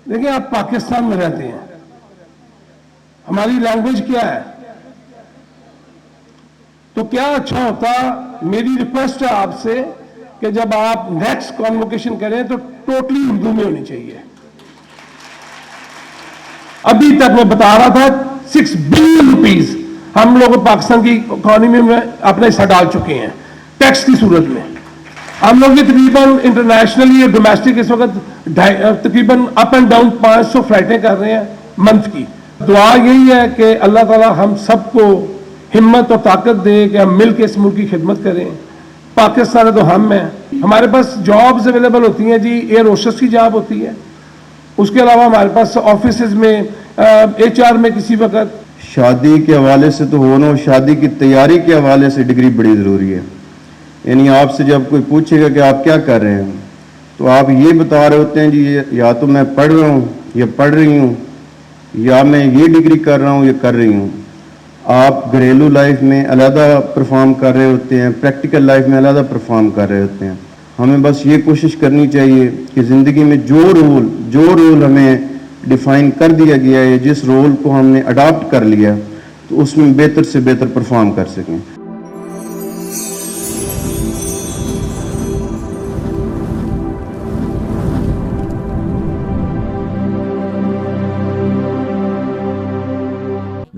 دیکھیں آپ پاکستان میں رہتے ہیں, ہماری لینگویج کیا ہے, تو کیا اچھا ہوتا, میری ریکویسٹ ہے آپ سے کہ جب آپ نیکسٹ کانووکیشن کریں تو ٹوٹلی اردو میں ہونی چاہیے. ابھی تک میں بتا رہا تھا 6 بلین روپیز ہم لوگ پاکستان کی اکانومی میں اپنا حصہ ڈال چکے ہیں ٹیکس کی صورت میں. ہم لوگ یہ تقریباً انٹرنیشنلی اور ڈومیسٹک اس وقت تقریباً اپ اینڈ ڈاؤن 500 فلائٹیں کر رہے ہیں منتھ کی. دعا یہی ہے کہ اللہ تعالیٰ ہم سب کو ہمت اور طاقت دے کہ ہم مل کے اس ملک کی خدمت کریں. پاکستان ہے تو ہم ہیں, ہمارے پاس جابز اویلیبل ہوتی ہیں جی, ایئر ہوسٹس کی جاب ہوتی ہے, اس کے علاوہ ہمارے پاس آفیسز میں HR میں کسی وقت. شادی کے حوالے سے تو ہونا, شادی کی تیاری کے حوالے سے ڈگری بڑی ضروری ہے. یعنی آپ سے جب کوئی پوچھے گا کہ آپ کیا کر رہے ہیں تو آپ یہ بتا رہے ہوتے ہیں جی یا تو میں پڑھ رہا ہوں یا پڑھ رہی ہوں, یا میں یہ ڈگری کر رہا ہوں یا کر رہی ہوں. آپ گھریلو لائف میں علیحدہ پرفارم کر رہے ہوتے ہیں, پریکٹیکل لائف میں علیحدہ پرفارم کر رہے ہوتے ہیں. ہمیں بس یہ کوشش کرنی چاہیے کہ زندگی میں جو رول ہمیں ڈیفائن کر دیا گیا ہے, جس رول کو ہم نے اڈاپٹ کر لیا تو اس میں بہتر سے بہتر پرفارم کر سکیں.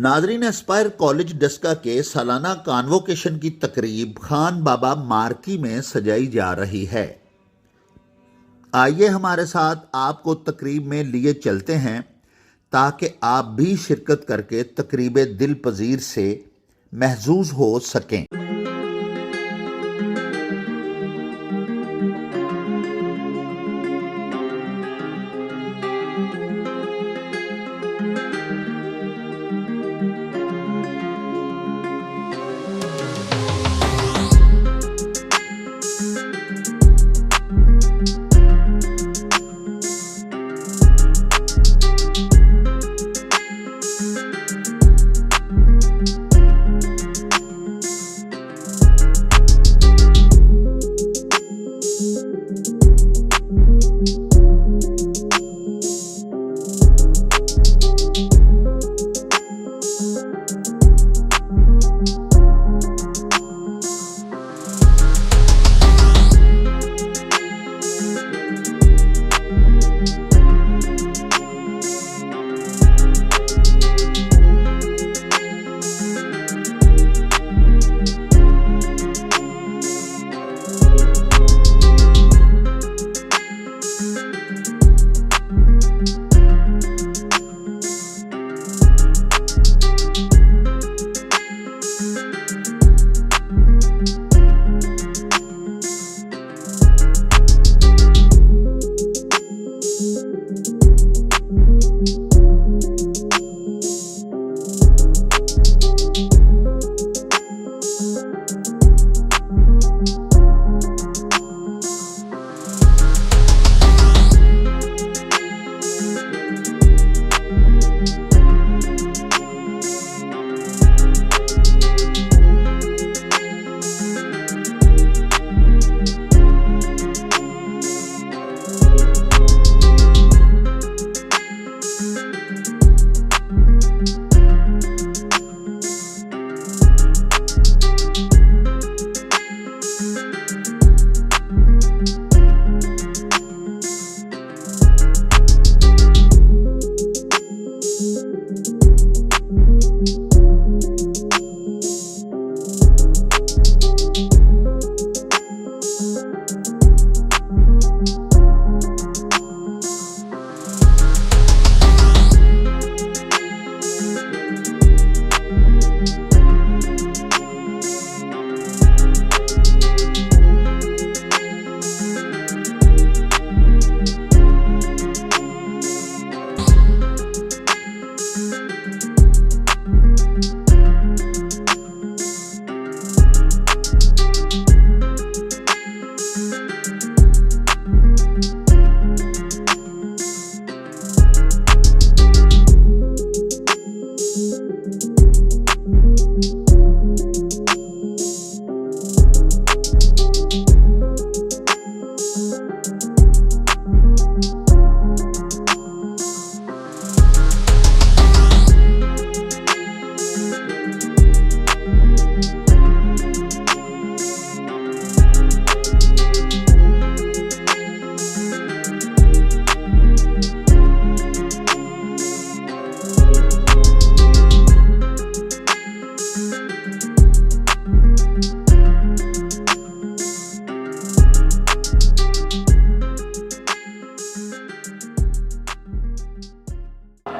ناظرین, اسپائر کالج ڈسکا کے سالانہ کانووکیشن کی تقریب خان بابا مارکی میں سجائی جا رہی ہے. آئیے ہمارے ساتھ آپ کو تقریب میں لیے چلتے ہیں تاکہ آپ بھی شرکت کر کے تقریب دل پذیر سے محظوظ ہو سکیں.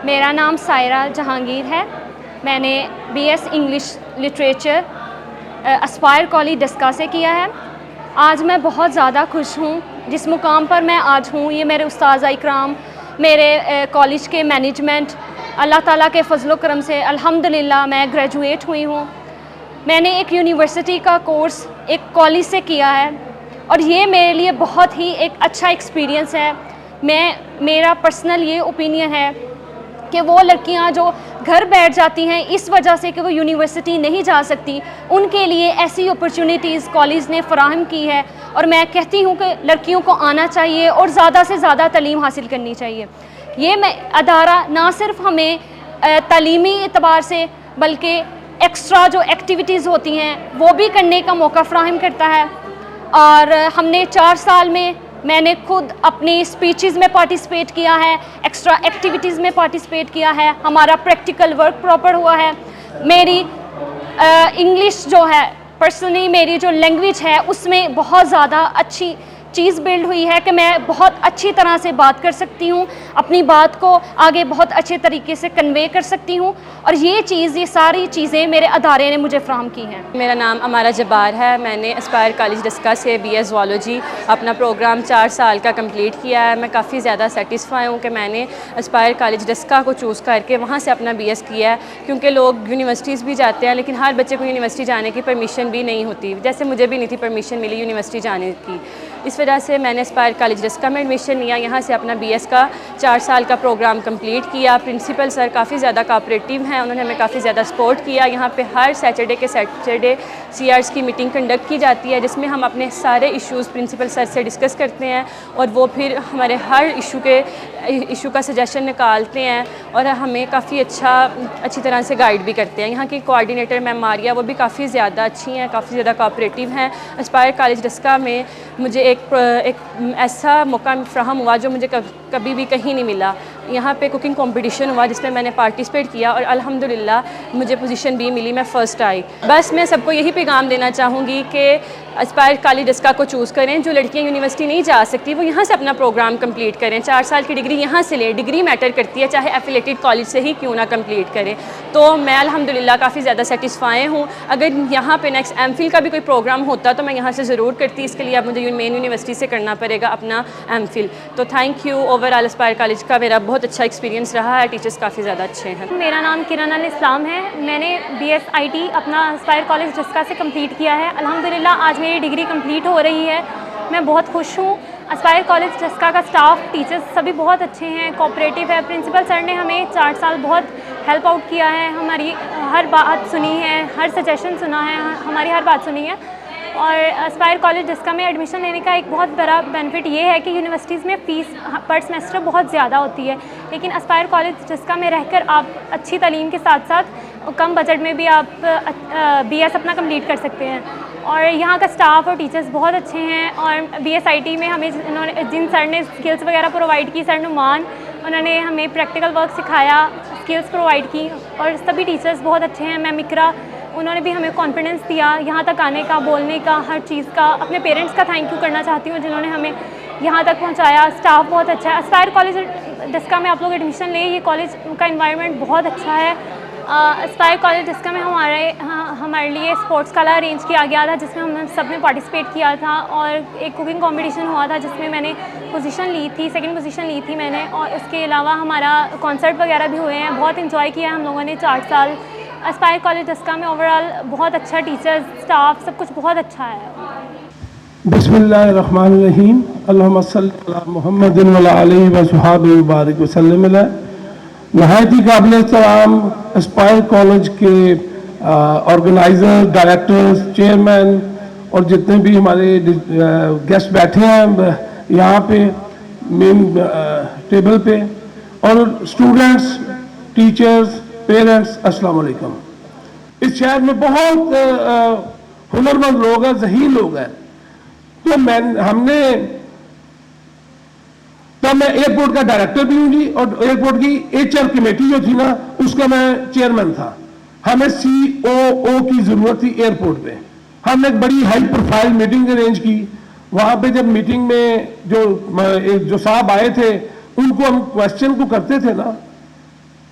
میرا نام سائرہ جہانگیر ہے. میں نے BS English literature Aspire college Daska سے کیا ہے. آج میں بہت زیادہ خوش ہوں جس مقام پر میں آج ہوں. یہ میرے اساتذہ اکرام، میرے کالج کے مینجمنٹ، اللہ تعالیٰ کے فضل و کرم سے الحمدللہ میں گریجویٹ ہوئی ہوں. میں نے ایک یونیورسٹی کا کورس ایک کالج سے کیا ہے اور یہ میرے لیے بہت ہی ایک اچھا ایکسپیرینس ہے. میرا پرسنل یہ اوپینین ہے کہ وہ لڑکیاں جو گھر بیٹھ جاتی ہیں اس وجہ سے کہ وہ یونیورسٹی نہیں جا سکتی، ان کے لیے ایسی اپرچونیٹیز کالج نے فراہم کی ہے. اور میں کہتی ہوں کہ لڑکیوں کو آنا چاہیے اور زیادہ سے زیادہ تعلیم حاصل کرنی چاہیے. یہ ادارہ نہ صرف ہمیں تعلیمی اعتبار سے بلکہ ایکسٹرا جو ایکٹیویٹیز ہوتی ہیں وہ بھی کرنے کا موقع فراہم کرتا ہے. اور ہم نے 4 سال میں نے خود اپنی اسپیچز میں پارٹیسپیٹ کیا ہے، ایکسٹرا ایکٹیویٹیز میں پارٹیسپیٹ کیا ہے. ہمارا پریکٹیکل ورک پراپر ہوا ہے. میری انگلش جو ہے پرسنلی میری جو لینگویج ہے اس میں بہت زیادہ اچھی چیز بلڈ ہوئی ہے کہ میں بہت اچھی طرح سے بات کر سکتی ہوں، اپنی بات کو آگے بہت اچھے طریقے سے کنوے کر سکتی ہوں. اور یہ ساری چیزیں میرے ادارے نے مجھے فراہم کی ہیں. میرا نام امارہ جبار ہے. میں نے اسپائر کالج ڈسکا سے BS زوالوجی اپنا پروگرام 4 سال کا کمپلیٹ کیا ہے. میں کافی زیادہ سیٹسفائی ہوں کہ میں نے اسپائر کالج ڈسکا کو چوز کر کے وہاں سے اپنا BS کیا ہے، کیونکہ لوگ یونیورسٹیز بھی جاتے ہیں لیکن ہر بچے کو یونیورسٹی جانے کی پرمیشن بھی نہیں ہوتی، جیسے مجھے بھی نہیں تھی پرمیشن ملی یونیورسٹی جانے کی. اس وجہ سے میں نے اسپائر کالج ڈسکا میں ایڈمیشن لیا، یہاں سے اپنا BS کا 4 سال کا پروگرام کمپلیٹ کیا. پرنسپل سر کافی زیادہ کوآپریٹیو ہیں، انہوں نے ہمیں کافی زیادہ سپورٹ کیا. یہاں پہ ہر سیٹرڈے CRs کی میٹنگ کنڈکٹ کی جاتی ہے جس میں ہم اپنے سارے ایشوز پرنسپل سر سے ڈسکس کرتے ہیں اور وہ پھر ہمارے ہر ایشو کا سجیشن نکالتے ہیں اور ہمیں کافی اچھی طرح سے گائیڈ بھی کرتے ہیں. یہاں کی کوآرڈینیٹر میم ماریہ وہ بھی کافی زیادہ اچھی ہیں، کافی زیادہ کوآپریٹیو ہیں. اسپائر کالج ڈسکا میں مجھے ایک ایسا موقع فراہم ہوا جو مجھے کبھی بھی کہیں نہیں ملا. یہاں پہ کوکنگ کمپٹیشن ہوا جس میں میں نے پارٹیسپیٹ کیا اور الحمدللہ مجھے پوزیشن بھی ملی، میں فرسٹ آئی. بس میں سب کو یہی پیغام دینا چاہوں گی کہ اسپائر کالج ڈسکا کو چوز کریں. جو لڑکیاں یونیورسٹی نہیں جا سکتی وہ یہاں سے اپنا پروگرام کمپلیٹ کریں. 4 سال کی ڈگری یہاں سے لیں، ڈگری میٹر کرتی ہے چاہے ایفیلیٹڈ کالج سے ہی کیوں نہ کمپلیٹ کریں. تو میں الحمدللہ کافی زیادہ سیٹسفائی ہوں. اگر یہاں پہ نیکسٹ MPhil کا بھی کوئی پروگرام ہوتا تو میں یہاں سے ضرور کرتی. اس کے لیے اب مجھے مین یونیورسٹی سے کرنا پڑے گا اپنا MPhil. تو thank you. Overall Aspire college کا میرا بہت اچھا ایکسپیرینس رہا ہے، ٹیچرس کافی زیادہ اچھے ہیں. میرا نام کرن الاسلام ہے. میں نے BS IT اپنا اسپائر کالج ڈسکا سے کمپلیٹ کیا ہے. الحمدللہ آج میری ڈگری کمپلیٹ ہو رہی ہے. میں بہت خوش ہوں. اسپائر کالج ڈسکا کا اسٹاف، ٹیچرس سبھی بہت اچھے ہیں، کوآپریٹیو ہے. پرنسپل سر نے ہمیں 4 سال بہت ہیلپ آؤٹ کیا ہے، ہماری ہر بات سنی ہے، ہر سجیشن سنا ہے، ہماری ہر بات سنی ہے. اور اسپائر کالج ڈسکا میں ایڈمیشن لینے کا ایک بہت بڑا بینیفٹ یہ ہے کہ یونیورسٹیز میں فیس پر سمیسٹر بہت زیادہ ہوتی ہے، لیکن اسپائر کالج ڈسکا میں رہ کر آپ اچھی تعلیم کے ساتھ ساتھ کم بجٹ میں بھی آپ BS اپنا کمپلیٹ کر سکتے ہیں. اور یہاں کا اسٹاف اور ٹیچرس بہت اچھے ہیں. اور BS IT میں ہمیں جن سر نے اسکلس وغیرہ پرووائڈ کی، سر نعمان، انہوں نے ہمیں پریکٹیکل ورک سکھایا، اسکلس پرووائڈ کی. اور سبھی ٹیچرس بہت اچھے ہیں. میم اقرا، انہوں نے بھی ہمیں کانفیڈنس دیا یہاں تک آنے کا، بولنے کا، ہر چیز کا. اپنے پیرنٹس کا تھینک یو کرنا چاہتی ہوں جنہوں نے ہمیں یہاں تک پہنچایا. اسٹاف بہت اچھا ہے. اسپائر کالج ڈسکا میں آپ لوگ ایڈمیشن لیں، یہ کالج کا انوائرمنٹ بہت اچھا ہے. اسپائر کالج ڈسکا میں ہمارے لیے اسپورٹس کا ارینج کیا گیا تھا جس میں ہم سب نے پارٹیسپیٹ کیا تھا. اور ایک کوکنگ کمپٹیشن ہوا تھا جس میں نے پوزیشن لی تھی، 2nd پوزیشن لی تھی میں نے. اور اس کے علاوہ ہمارا کنسرٹ وغیرہ بھی ہوئے ہیں. بہت انجوائے کیا ہے ہم لوگوں نے 4 سال. اسپائر کالج ڈسکا میں اوور آل بہت اچھا ٹیچرز، اسٹاف، سب کچھ بہت اچھا ہے. بسم اللہ الرحمن الرحیم. اللہم صلی علی محمد وعلی آلہ وصحبہ وبارک وسلم. نہایت ہی قابل احترام اسپائر کالج کے آرگنائزر، ڈائریکٹرز، چیئرمین اور جتنے بھی ہمارے گیسٹ بیٹھے ہیں یہاں پہ مین ٹیبل پہ، اور اسٹوڈنٹس، ٹیچرز، پیرنٹس، السلام علیکم. اس شہر میں بہت ہنرمند لوگ ہیں، ذہین لوگ ہیں. تو میں ایئرپورٹ کا ڈائریکٹر بھی ہوں جی، اور ایئرپورٹ کی HR کمیٹی جو تھی نا اس کا میں چیئرمین تھا. ہمیں COO کی ضرورت تھی ایئرپورٹ پہ. ہم نے ایک بڑی ہائی پروفائل میٹنگ ارینج کی. وہاں پہ جب میٹنگ میں جو صاحب آئے تھے ان کو ہم کوشچن کو کرتے تھے نا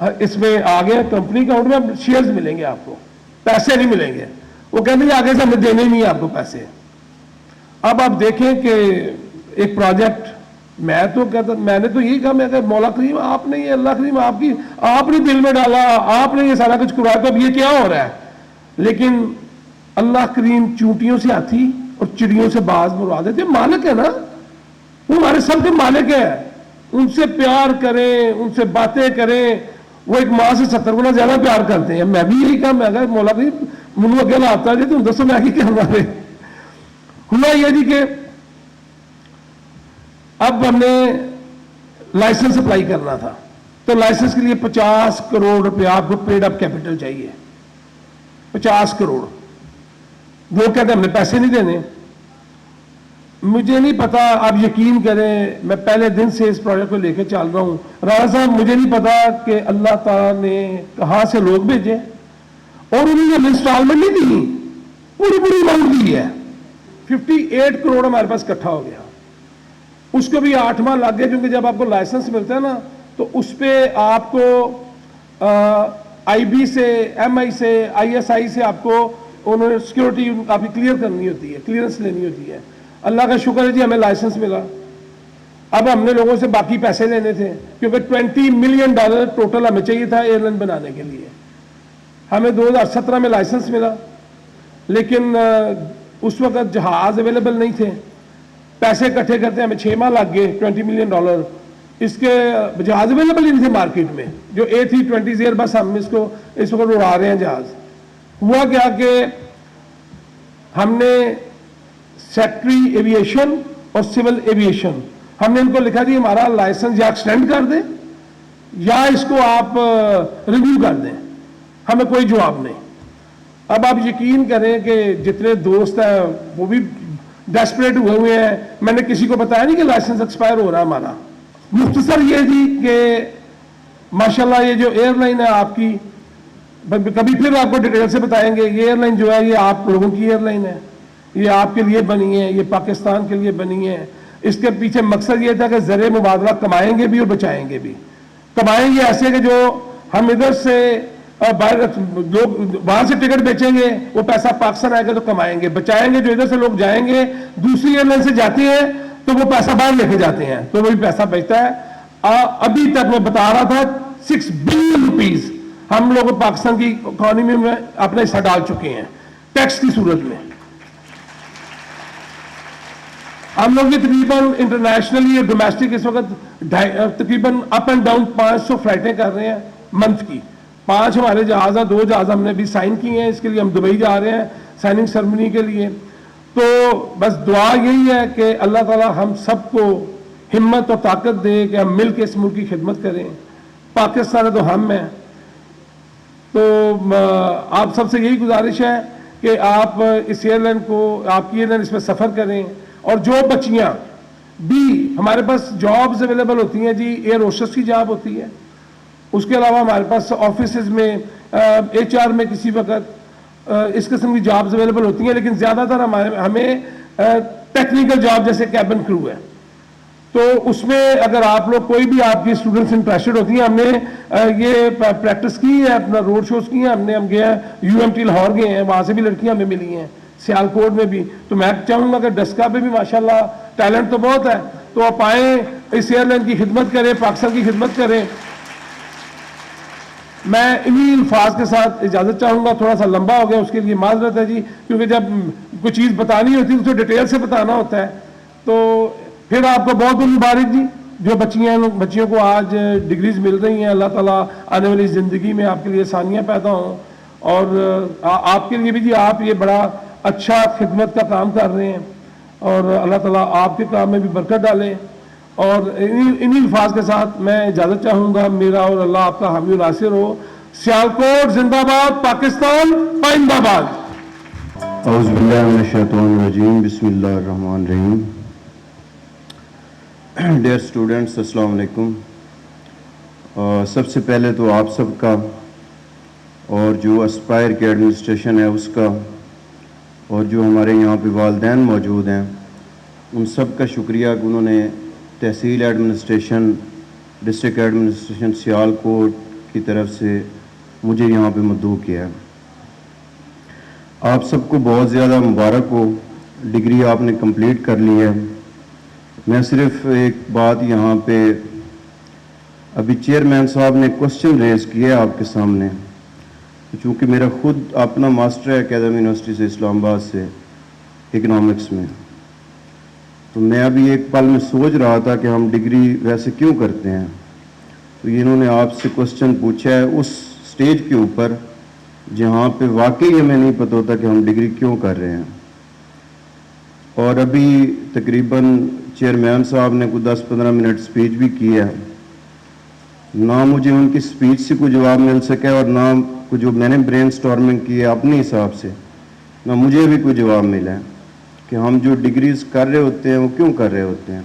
اس میں آگے کمپنی اکاؤنٹ میں اب شیئرز ملیں گے آپ کو, پیسے نہیں ملیں گے. وہ کہتے ہیں آگے سے ہمیں دینے نہیں آپ کو پیسے. اب آپ دیکھیں کہ ایک پروجیکٹ, میں تو کہتا, میں نے تو یہی کہا, میں کہ مولا کریم آپ نے یہ, اللہ کریم آپ نے دل میں ڈالا, آپ نے یہ سارا کچھ کروایا, تو اب یہ کیا ہو رہا ہے. لیکن اللہ کریم چونٹیوں سے ہاتھی اور چڑیوں سے باز مروا دیتے. مالک ہے نا, وہ ہمارے سب کے مالک ہے, ان سے پیار کریں, ان سے باتیں کریں. وہ ایک ماں سے 70 گنا زیادہ پیار کرتے ہیں. میں بھی یہی کہا, میں کہا مولا کریم منو اکیلا آتا ہے تو دسو میں کی کرنا ہے. ہوا یہ جی کہ اب ہم نے لائسنس اپلائی کرنا تھا, تو لائسنس کے لیے 50 کروڑ روپیہ آپ کو پیڈ اپ کیپٹل چاہیے. 50 کروڑ. وہ کہتے ہیں ہم نے پیسے نہیں دینے. مجھے نہیں پتا, آپ یقین کریں میں پہلے دن سے اس پروجیکٹ کو لے کے چل رہا ہوں. رانا صاحب مجھے نہیں پتا کہ اللہ تعالیٰ نے کہاں سے لوگ بھیجے, اور انہوں نے انسٹالمنٹ نہیں دی, پوری اماؤنٹ دی ہے. 58 کروڑ ہمارے پاس اکٹھا ہو گیا. اس کو بھی 8 ماہ لگ گئے, کیونکہ جب آپ کو لائسنس ملتا ہے نا تو اس پہ آپ کو آئی بی سے, ایم آئی سے, آئی ایس آئی سے آپ کو انہوں نے سیکورٹی آپ کی کلیئر کرنی ہوتی ہے, کلیئرنس لینی ہوتی ہے. اللہ کا شکر ہے جی ہمیں لائسنس ملا. اب ہم نے لوگوں سے باقی پیسے لینے تھے, کیونکہ $20 ملین ٹوٹل ہمیں چاہیے تھا ایئر لائن بنانے کے لیے. ہمیں 2017 میں لائسنس ملا, لیکن اس وقت جہاز اویلیبل نہیں تھے. پیسے اکٹھے کرتے ہمیں 6 ماہ لگ گئے. $20 ملین, اس کے جہاز اویلیبل ہی نہیں تھے مارکیٹ میں. جو A320 ایئر بس ہم اس کو اس وقت اڑا رہے ہیں جہاز. ہوا کیا کہ ہم نے سیکٹری ایویشن اور سول ایویشن, ہم نے ان کو لکھا جی ہمارا لائسنس یا ایکسٹینڈ کر دیں یا اس کو آپ ریویو کر دیں. ہمیں کوئی جواب نہیں. اب آپ یقین کریں کہ جتنے دوست ہیں وہ بھی ڈیسپریٹ ہوئے ہیں. میں نے کسی کو بتایا نہیں کہ لائسنس ایکسپائر ہو رہا ہے ہمارا. مختصر یہ جی کہ ماشاءاللہ یہ جو ایئر لائن ہے آپ کی, کبھی پھر آپ کو ڈیٹیل سے بتائیں گے, یہ ایئر لائن جو ہے یہ آپ لوگوں کی ایئر لائن ہے, یہ آپ کے لیے بنی ہے, یہ پاکستان کے لیے بنی ہے. اس کے پیچھے مقصد یہ تھا کہ زر مبادلہ کمائیں گے بھی اور بچائیں گے بھی. کمائیں گے ایسے کہ جو ہم ادھر سے لوگ وہاں سے ٹکٹ بیچیں گے, وہ پیسہ پاکستان آئے گا تو کمائیں گے. بچائیں گے جو ادھر سے لوگ جائیں گے دوسری ایئر لائن سے جاتے ہیں تو وہ پیسہ باہر لے کے جاتے ہیں, تو وہی پیسہ بچتا ہے. ابھی تک میں بتا رہا تھا 6 بلین روپیز ہم لوگ پاکستان کی اکانومی میں اپنا حصہ ڈال چکے ہیں ٹیکس کی صورت میں. ہم لوگ یہ تقریباً انٹرنیشنلی اور ڈومیسٹک اس وقت تقریباً اپ اینڈ ڈاؤن 500 فلائٹیں کر رہے ہیں منتھ کی. 5 ہمارے جہاز ہیں, 2 جہاز ہم نے بھی سائن کیے ہیں. اس کے لیے ہم دبئی جا رہے ہیں سائننگ سرمنی کے لیے. تو بس دعا یہی ہے کہ اللہ تعالیٰ ہم سب کو ہمت اور طاقت دے کہ ہم مل کے اس ملک کی خدمت کریں. پاکستان ہے تو ہم ہیں. تو آپ سب سے یہی گزارش ہے کہ آپ اس ایئر لائن کو, آپ کی ایئر لائن اس میں سفر کریں. اور جو بچیاں بھی ہمارے پاس جابز اویلیبل ہوتی ہیں جی, ایئر ہوسٹس کی جاب ہوتی ہے. اس کے علاوہ ہمارے پاس آفیسز میں HR میں کسی وقت اس قسم کی جابز اویلیبل ہوتی ہیں. لیکن زیادہ تر ہمیں ٹیکنیکل جاب جیسے کیبن کرو ہے, تو اس میں اگر آپ لوگ کوئی بھی آپ کی اسٹوڈنٹس انٹرسٹڈ ہوتی ہیں, ہم نے یہ پریکٹس کی ہے, اپنا روڈ شوز کی ہیں. ہم گئے ہیں UMT لاہور گئے ہیں, وہاں سے بھی لڑکیاں ہمیں ملی ہیں, سیالکوٹ میں بھی. تو میں چاہوں گا کہ ڈسکا پہ بھی ماشاءاللہ ٹیلنٹ تو بہت ہے, تو آپ آئیں, اس ایئر لائن کی خدمت کریں, پاکستان کی خدمت کریں. میں انہی الفاظ کے ساتھ اجازت چاہوں گا. تھوڑا سا لمبا ہو گیا, اس کے لیے معذرت ہے جی, کیونکہ جب کوئی چیز بتانی ہوتی ہے تو ڈیٹیل سے بتانا ہوتا ہے. تو پھر آپ کو بہت بہت مبارک جی, جو بچیوں کو آج ڈگریز مل رہی ہیں. اللہ تعالیٰ آنے والی زندگی میں آپ کے لیے آسانیاں پیدا ہوں. اور آپ کے لیے بھی جی, آپ یہ بڑا اچھا خدمت کا کام کر رہے ہیں, اور اللہ تعالیٰ آپ کے کام میں بھی برکت ڈالے. اور انہی الفاظ کے ساتھ میں اجازت چاہوں گا. میرا اور اللہ آپ کا حامی و ناصر ہو. سیالکوٹ زندہ باد, پاکستان پائندہ باد. اعوذ باللہ من الشیطان الرجیم, بسم اللہ الرحمن الرحیم. ڈیئر اسٹوڈنٹس, السلام علیکم. سب سے پہلے تو آپ سب کا اور جو اسپائر کے ایڈمنسٹریشن ہے اس کا, اور جو ہمارے یہاں پہ والدین موجود ہیں ان سب کا شکریہ کہ انہوں نے تحصیل ایڈمنسٹریشن, ڈسٹرکٹ ایڈمنسٹریشن سیالکوٹ کی طرف سے مجھے یہاں پہ مدعو کیا ہے. آپ سب کو بہت زیادہ مبارک ہو, ڈگری آپ نے کمپلیٹ کر لی ہے. میں صرف ایک بات یہاں پہ, ابھی چیئرمین صاحب نے کوشچن ریز کیا ہے آپ کے سامنے, چونکہ میرا خود اپنا ماسٹر ہے اکیڈمی یونیورسٹی سے اسلام آباد سے اکنامکس میں, تو میں ابھی ایک پل میں سوچ رہا تھا کہ ہم ڈگری ویسے کیوں کرتے ہیں. تو انہوں نے آپ سے کوشچن پوچھا ہے اس سٹیج کے اوپر جہاں پہ واقعی ہمیں نہیں پتہ ہوتا کہ ہم ڈگری کیوں کر رہے ہیں. اور ابھی تقریباً چیئرمین صاحب نے کوئی 10-15 منٹ سپیچ بھی کی ہے. نہ مجھے ان کی سپیچ سے کوئی جواب مل سکا اور نہ جو میں نے برین سٹارمنگ کی ہے اپنے حساب سے, نہ مجھے بھی کوئی جواب ملا ہے کہ ہم جو ڈگریز کر رہے ہوتے ہیں وہ کیوں کر رہے ہوتے ہیں.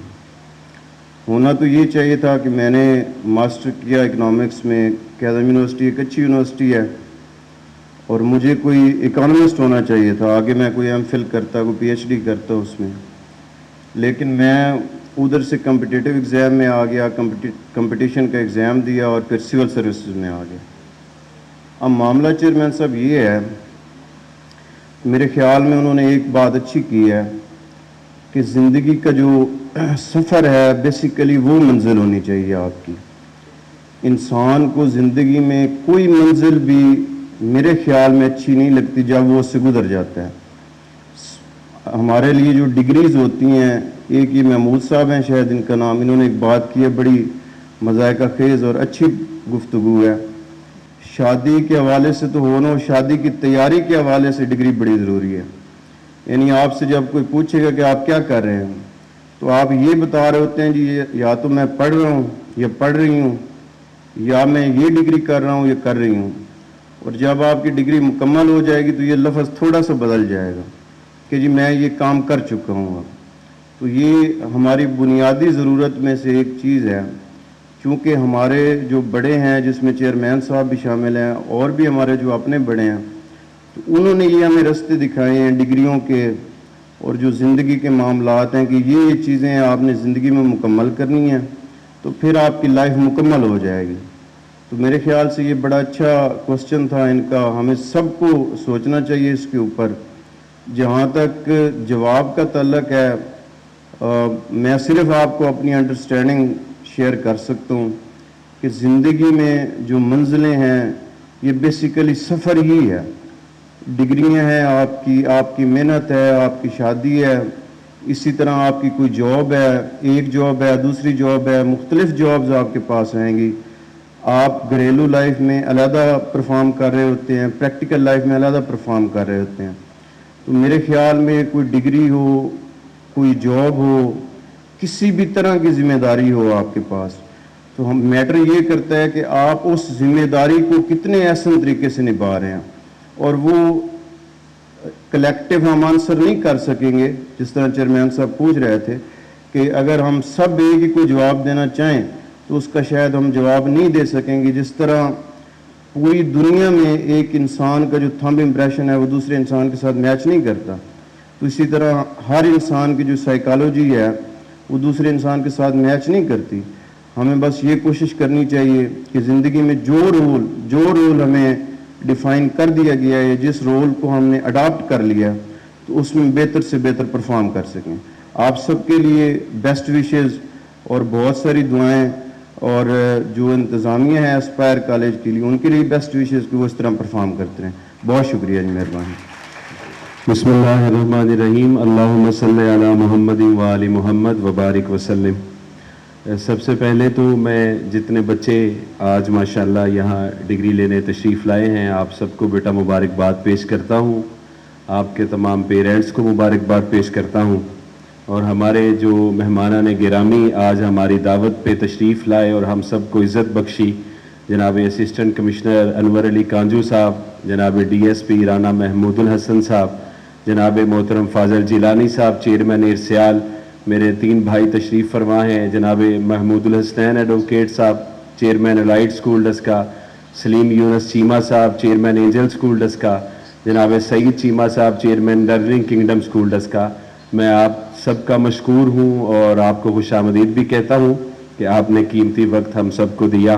ہونا تو یہ چاہیے تھا کہ میں نے ماسٹر کیا اکنامکس میں, اکیڈمی یونیورسٹی ایک اچھی یونیورسٹی ہے, اور مجھے کوئی اکانومسٹ ہونا چاہیے تھا, آگے میں کوئی ایم فل کرتا, کوئی پی ایچ ڈی کرتا اس میں. لیکن میں ادھر سے کمپٹیٹیو ایگزام میں آ گیا, کمپٹیشن کا ایگزام دیا اور پھر سول سروسز میں آ گیا. اب معاملہ چیئرمین صاحب یہ ہے, میرے خیال میں انہوں نے ایک بات اچھی کی ہے کہ زندگی کا جو سفر ہے بیسیکلی وہ منزل ہونی چاہیے آپ کی. انسان کو زندگی میں کوئی منزل بھی میرے خیال میں اچھی نہیں لگتی جب وہ اس سے گزر جاتا ہے. ہمارے لیے جو ڈگریز ہوتی ہیں, ایک یہ محمود صاحب ہیں شاید ان کا نام, انہوں نے ایک بات کی ہے بڑی مذائقہ خیز اور اچھی گفتگو ہے. شادی کے حوالے سے تو ہونا, شادی کی تیاری کے حوالے سے ڈگری بڑی ضروری ہے. یعنی آپ سے جب کوئی پوچھے گا کہ آپ کیا کر رہے ہیں تو آپ یہ بتا رہے ہوتے ہیں جی یا تو میں پڑھ رہا ہوں یا پڑھ رہی ہوں, یا میں یہ ڈگری کر رہا ہوں یا کر رہی ہوں. اور جب آپ کی ڈگری مکمل ہو جائے گی تو یہ لفظ تھوڑا سا بدل جائے گا کہ جی میں یہ کام کر چکا ہوں اب. تو یہ ہماری بنیادی ضرورت میں سے ایک چیز ہے, چونکہ ہمارے جو بڑے ہیں جس میں چیئرمین صاحب بھی شامل ہیں اور بھی ہمارے جو اپنے بڑے ہیں, تو انہوں نے یہ ہمیں رستے دکھائے ہیں ڈگریوں کے اور جو زندگی کے معاملات ہیں کہ یہ چیزیں آپ نے زندگی میں مکمل کرنی ہیں تو پھر آپ کی لائف مکمل ہو جائے گی. تو میرے خیال سے یہ بڑا اچھا کوشچن تھا ان کا, ہمیں سب کو سوچنا چاہیے اس کے اوپر. جہاں تک جواب کا تعلق ہے, میں صرف آپ کو اپنی انڈرسٹینڈنگ شیئر کر سکتا ہوں کہ زندگی میں جو منزلیں ہیں یہ بیسیکلی سفر ہی ہے. ڈگریاں ہیں آپ کی محنت ہے, آپ کی شادی ہے, اسی طرح آپ کی کوئی جاب ہے, ایک جاب ہے, دوسری جاب ہے, مختلف جابز آپ کے پاس آئیں گی. آپ گھریلو لائف میں علیحدہ پرفارم کر رہے ہوتے ہیں, پریکٹیکل لائف میں علیحدہ پرفارم کر رہے ہوتے ہیں. تو میرے خیال میں کوئی ڈگری ہو, کوئی جاب ہو, کسی بھی طرح کی ذمہ داری ہو آپ کے پاس, تو ہم میٹر یہ کرتا ہے کہ آپ اس ذمہ داری کو کتنے احسن طریقے سے نبھا رہے ہیں. اور وہ کلیکٹیو ہم آنسر نہیں کر سکیں گے, جس طرح چیئرمین صاحب پوچھ رہے تھے کہ اگر ہم سب ایک ہی کوئی جواب دینا چاہیں تو اس کا شاید ہم جواب نہیں دے سکیں گے. جس طرح پوری دنیا میں ایک انسان کا جو تھمب امپریشن ہے وہ دوسرے انسان کے ساتھ میچ نہیں کرتا, تو اسی طرح ہر انسان کی جو سائیکالوجی ہے وہ دوسرے انسان کے ساتھ میچ نہیں کرتی. ہمیں بس یہ کوشش کرنی چاہیے کہ زندگی میں جو رول ہمیں ڈیفائن کر دیا گیا ہے, جس رول کو ہم نے اڈاپٹ کر لیا تو اس میں بہتر سے بہتر پرفارم کر سکیں. آپ سب کے لیے بیسٹ وشز اور بہت ساری دعائیں, اور جو انتظامیہ ہے اسپائر کالج کے لیے ان کے لیے بیسٹ وشز کہ وہ اس طرح پرفارم کرتے رہیں. بہت شکریہ جی, مہربانی. بسم اللہ الرحمن الرحیم. اللہم صلی علی محمد و آل محمد وبارک وسلم. سب سے پہلے تو میں جتنے بچے آج ماشاءاللہ یہاں ڈگری لینے تشریف لائے ہیں آپ سب کو بیٹا مبارکباد پیش کرتا ہوں. آپ کے تمام پیرنٹس کو مبارکباد پیش کرتا ہوں, اور ہمارے جو مہمانان گرامی آج ہماری دعوت پہ تشریف لائے اور ہم سب کو عزت بخشی, جناب اسسٹنٹ کمشنر انور علی کانجو صاحب, جناب D S P Rana Mahmood ul Hassan صاحب, جناب محترم فاضل جیلانی صاحب چیئرمین ایرسیال, میرے 3 بھائی تشریف فرما ہیں, جناب محمود الحسنین ایڈوکیٹ صاحب چیئرمین الائٹ اسکول ڈسکا, سلیم یونس چیمہ صاحب چیئرمین اینجل اسکول ڈسکا, جناب سعید چیمہ صاحب chairman learning kingdom school Daska. میں آپ سب کا مشکور ہوں اور آپ کو خوش آمدید بھی کہتا ہوں کہ آپ نے قیمتی وقت ہم سب کو دیا.